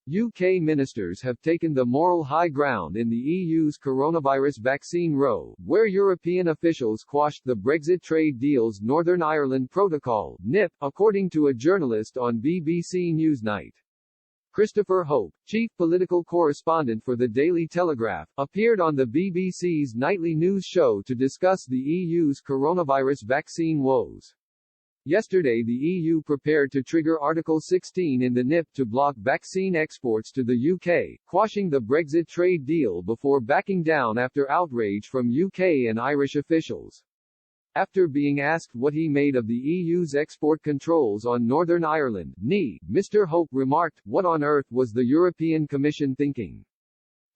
UK ministers have taken the moral high ground in the EU's coronavirus vaccine row, where European officials quashed the Brexit trade deal's Northern Ireland Protocol, NIP, according to a journalist on BBC Newsnight. Christopher Hope, chief political correspondent for the Daily Telegraph, appeared on the BBC's nightly news show to discuss the EU's coronavirus vaccine woes. Yesterday the EU prepared to trigger Article 16 in the NIP to block vaccine exports to the UK, quashing the Brexit trade deal before backing down after outrage from UK and Irish officials. After being asked what he made of the EU's export controls on Northern Ireland, Mr. Hope remarked, "What on earth was the European Commission thinking?"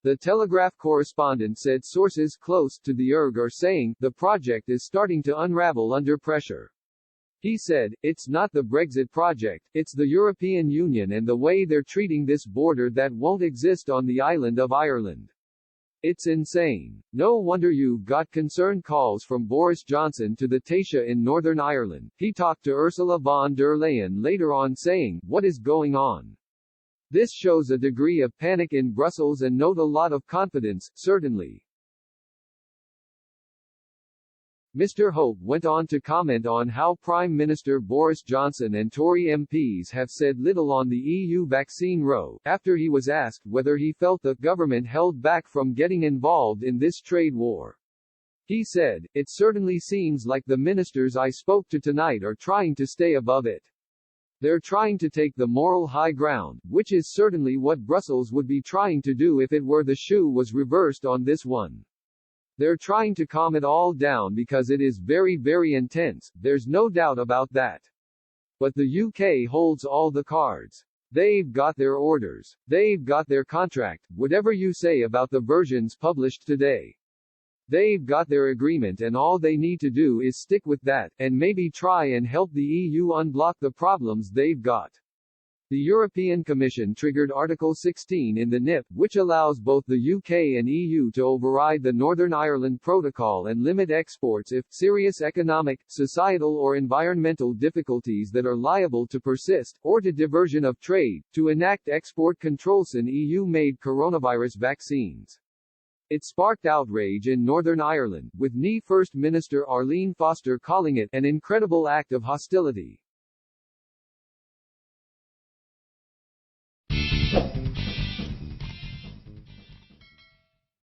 The Telegraph correspondent said sources close to the ERG are saying, the project is starting to unravel under pressure. He said, "It's not the Brexit project, it's the European Union and the way they're treating this border that won't exist on the island of Ireland. It's insane. No wonder you got concerned calls from Boris Johnson to the Taoiseach in Northern Ireland." He talked to Ursula von der Leyen later on saying, "What is going on? This shows a degree of panic in Brussels and not a lot of confidence, certainly." Mr. Hope went on to comment on how Prime Minister Boris Johnson and Tory MPs have said little on the EU vaccine row, after he was asked whether he felt the government held back from getting involved in this trade war. He said, "It certainly seems like the ministers I spoke to tonight are trying to stay above it. They're trying to take the moral high ground, which is certainly what Brussels would be trying to do if it were the shoe was reversed on this one. They're trying to calm it all down because it is very, very intense, there's no doubt about that. But the UK holds all the cards. They've got their orders. They've got their contract, whatever you say about the versions published today. They've got their agreement and all they need to do is stick with that, and maybe try and help the EU unblock the problems they've got." The European Commission triggered Article 16 in the NIP, which allows both the UK and EU to override the Northern Ireland Protocol and limit exports if serious economic, societal or environmental difficulties that are liable to persist, or to diversion of trade, to enact export controls on EU-made coronavirus vaccines. It sparked outrage in Northern Ireland, with First Minister Arlene Foster calling it an incredible act of hostility.